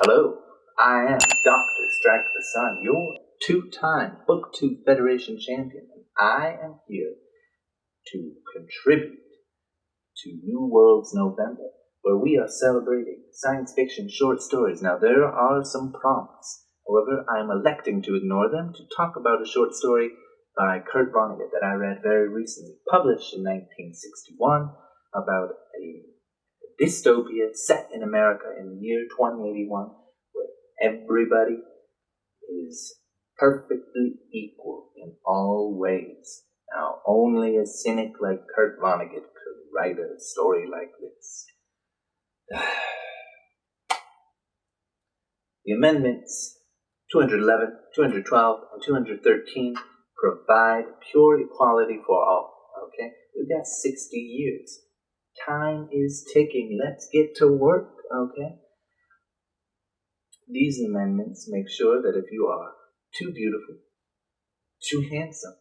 Hello, I am Dr. Strike the Sun, your two-time BookTube Federation champion, and I am here to contribute to New Worlds November, where we are celebrating science fiction short stories. Now, there are some prompts. However, I am electing to ignore them to talk about a short story by Kurt Vonnegut that I read very recently, published in 1961, about a dystopia set in America in the year 2081, where everybody is perfectly equal in all ways. Now, only a cynic like Kurt Vonnegut could write a story like this. The amendments 211, 212, and 213 provide pure equality for all. Okay? We've got 60 years. Time is ticking. Let's get to work, okay? These amendments make sure that if you are too beautiful, too handsome,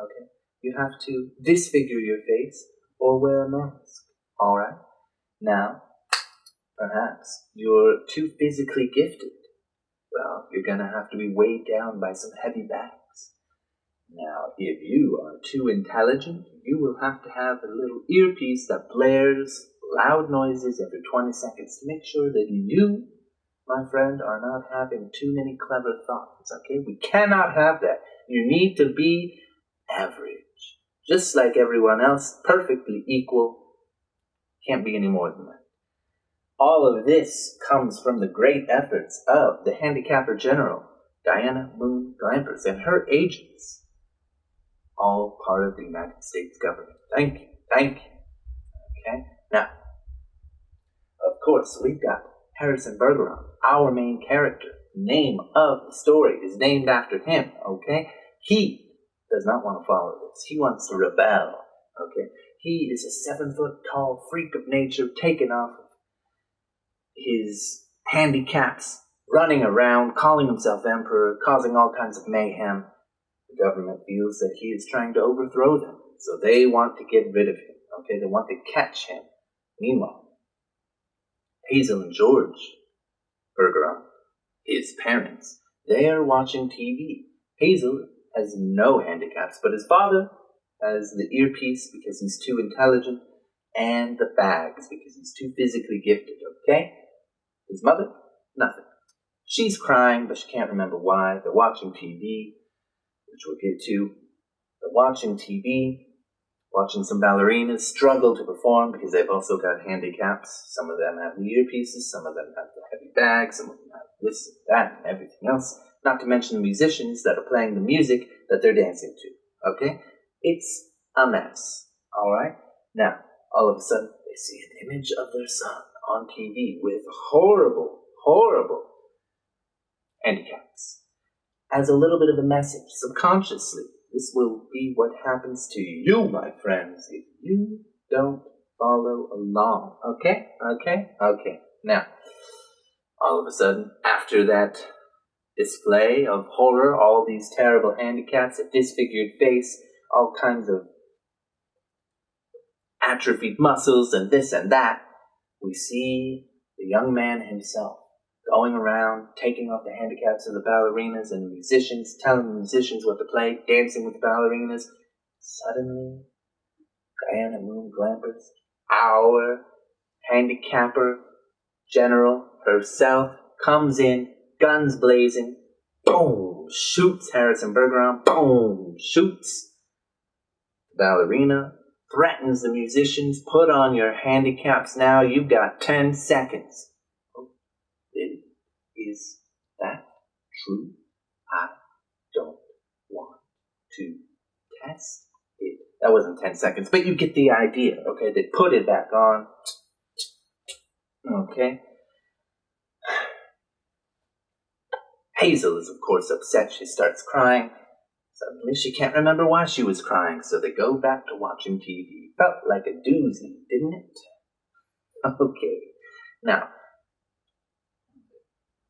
okay, you have to disfigure your face or wear a mask, alright? Now, perhaps you're too physically gifted. Well, you're gonna have to be weighed down by some heavy bags. Now, if you are too intelligent, you will have to have a little earpiece that blares loud noises every 20 seconds to make sure that you, my friend, are not having too many clever thoughts, okay? We cannot have that. You need to be average. Just like everyone else, perfectly equal. Can't be any more than that. All of this comes from the great efforts of the Handicapper General, Diana Moon Glampers, and her agents. All part of the United States government. Thank you. Okay? Now, of course, we've got Harrison Bergeron, our main character. The name of the story is named after him, okay? He does not want to follow this. He wants to rebel, okay? He is a 7-foot-tall freak of nature taken off of his handicaps, running around, calling himself emperor, causing all kinds of mayhem. The government feels that he is trying to overthrow them, so they want to get rid of him, okay? They want to catch him. Meanwhile, Hazel and George Bergeron, his parents, they are watching TV. Hazel has no handicaps, but his father has the earpiece because he's too intelligent, and the bags because he's too physically gifted, okay? His mother, nothing. She's crying, but she can't remember why. They're watching TV, which we'll get to. They're watching TV, watching some ballerinas struggle to perform because they've also got handicaps. Some of them have the earpieces, some of them have the heavy bags, some of them have this and that and everything else. Not to mention the musicians that are playing the music that they're dancing to, okay? It's a mess, alright? Now, all of a sudden, they see an image of their son on TV with horrible handicaps. As a little bit of a message, subconsciously, this will be what happens to you, my friends, if you don't follow along. Okay? Now, all of a sudden, after that display of horror, all these terrible handicaps, a disfigured face, all kinds of atrophied muscles and this and that, we see the young man himself going around, taking off the handicaps of the ballerinas and the musicians, telling the musicians what to play, dancing with the ballerinas. Suddenly, Diana Moon Glampers, our handicapper general herself, comes in, guns blazing, boom, shoots Harrison Bergeron, boom, shoots the ballerina, threatens the musicians, put on your handicaps now, you've got 10 seconds. Oh, really? Is that true? I don't want to test it. That wasn't 10 seconds, but you get the idea, okay? They put it back on. Okay? Hazel is, of course, upset. She starts crying. Suddenly, she can't remember why she was crying, so they go back to watching TV. Felt like a doozy, didn't it? Okay. Now,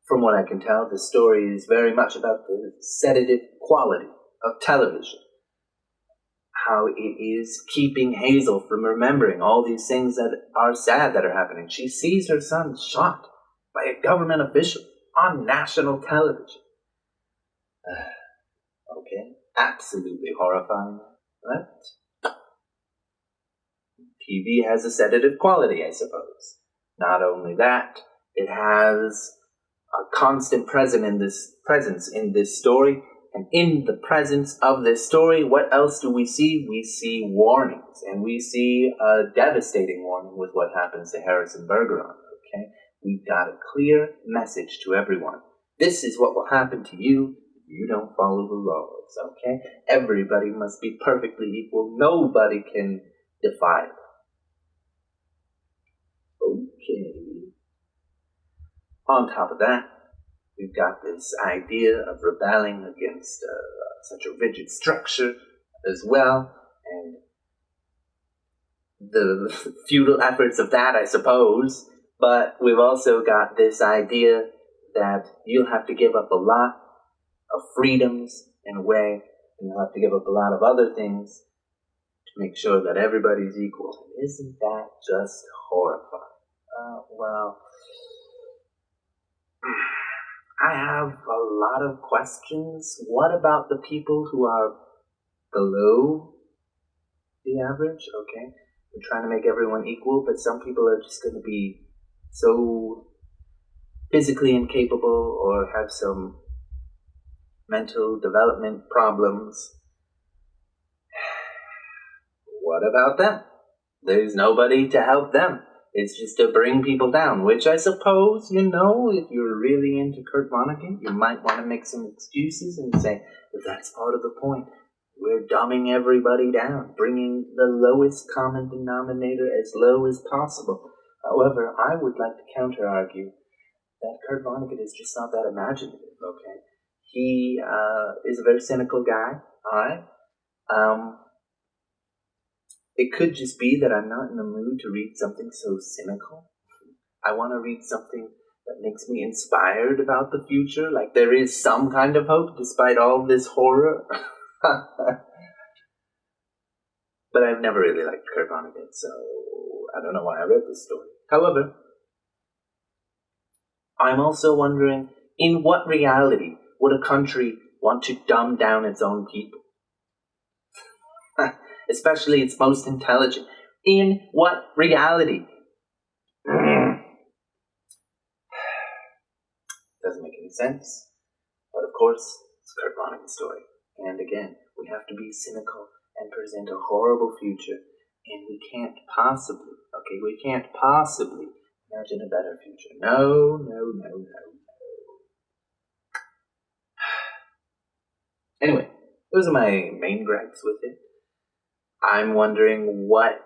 from what I can tell, the story is very much about the sedative quality of television. How it is keeping Hazel from remembering all these things that are sad that are happening. She sees her son shot by a government official. on national television. Okay, absolutely horrifying. But TV has a sedative quality, I suppose. Not only that, it has a constant presence in this story. And in the presence of this story, what else do we see? We see warnings. And we see a devastating warning with what happens to Harrison Bergeron. Okay? We've got a clear message to everyone. This is what will happen to you if you don't follow the laws. Okay? Everybody must be perfectly equal. Nobody can defy them. Okay. On top of that, we've got this idea of rebelling against such a rigid structure as well, and the futile efforts of that, I suppose. But we've also got this idea that you'll have to give up a lot of freedoms in a way, and you'll have to give up a lot of other things to make sure that everybody's equal. Isn't that just horrifying? Well, I have a lot of questions. What about the people who are below the average? Okay, we're trying to make everyone equal, but some people are just going to be so physically incapable or have some mental development problems. What about them? There's nobody to help them. It's just to bring people down, which I suppose, if you're really into Kurt Vonnegut, you might want to make some excuses and say that that's part of the point. We're dumbing everybody down, bringing the lowest common denominator as low as possible. However, I would like to counter-argue that Kurt Vonnegut is just not that imaginative, okay? He is a very cynical guy, alright? It could just be that I'm not in the mood to read something so cynical. I want to read something that makes me inspired about the future, like there is some kind of hope despite all this horror. But I've never really liked Kurt Vonnegut, so I don't know why I read this story. However, I'm also wondering, in what reality would a country want to dumb down its own people? Especially its most intelligent. In what reality? Doesn't make any sense. But of course, it's Kurt Vonnegut's story. And again, we have to be cynical and present a horrible future. And we can't possibly imagine a better future. No. Anyway, those are my main gripes with it. I'm wondering what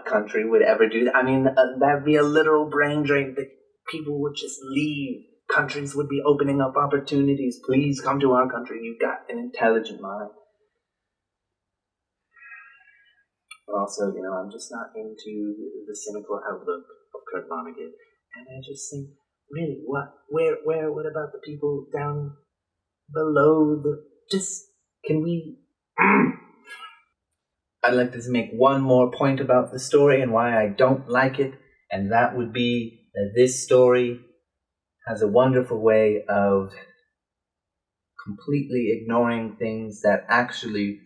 country would ever do that. I mean, that'd be a literal brain drain. That people would just leave. Countries would be opening up opportunities. Please come to our country. You've got an intelligent mind. But also, I'm just not into the cynical outlook of Kurt Vonnegut. And I just think, really, what about the people down below can we... I'd like to make one more point about the story and why I don't like it, and that would be that this story has a wonderful way of completely ignoring things that actually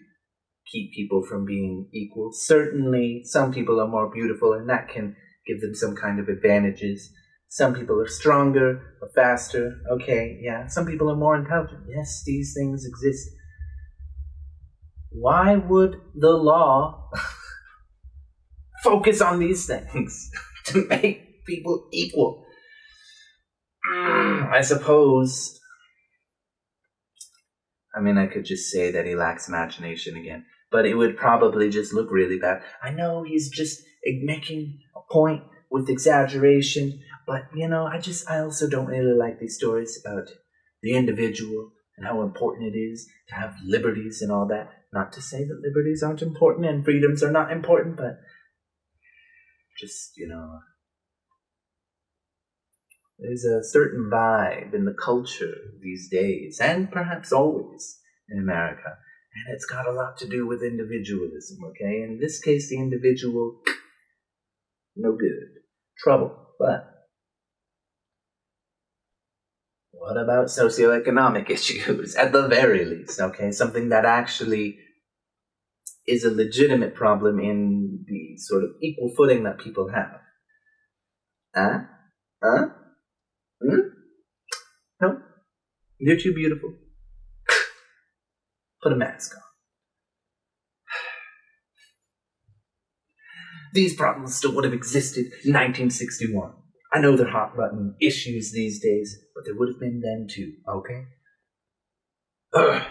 keep people from being equal. Certainly, some people are more beautiful, and that can give them some kind of advantages. Some people are stronger or faster. Okay, yeah. Some people are more intelligent. Yes, these things exist. Why would the law focus on these things to make people equal? I suppose. I could just say that he lacks imagination again, but it would probably just look really bad. I know he's just making a point with exaggeration, but I also don't really like these stories about the individual and how important it is to have liberties and all that. Not to say that liberties aren't important and freedoms are not important, but just, there's a certain vibe in the culture these days, and perhaps always in America, and it's got a lot to do with individualism, okay? In this case, the individual, no good. Trouble. But What about socioeconomic issues, at the very least, okay? Something that actually is a legitimate problem in the sort of equal footing that people have. Huh? Huh? Hmm? No? You're too beautiful. Put a mask on. These problems still would have existed in 1961. I know they're hot button issues these days, but there would have been then too, okay? Ugh.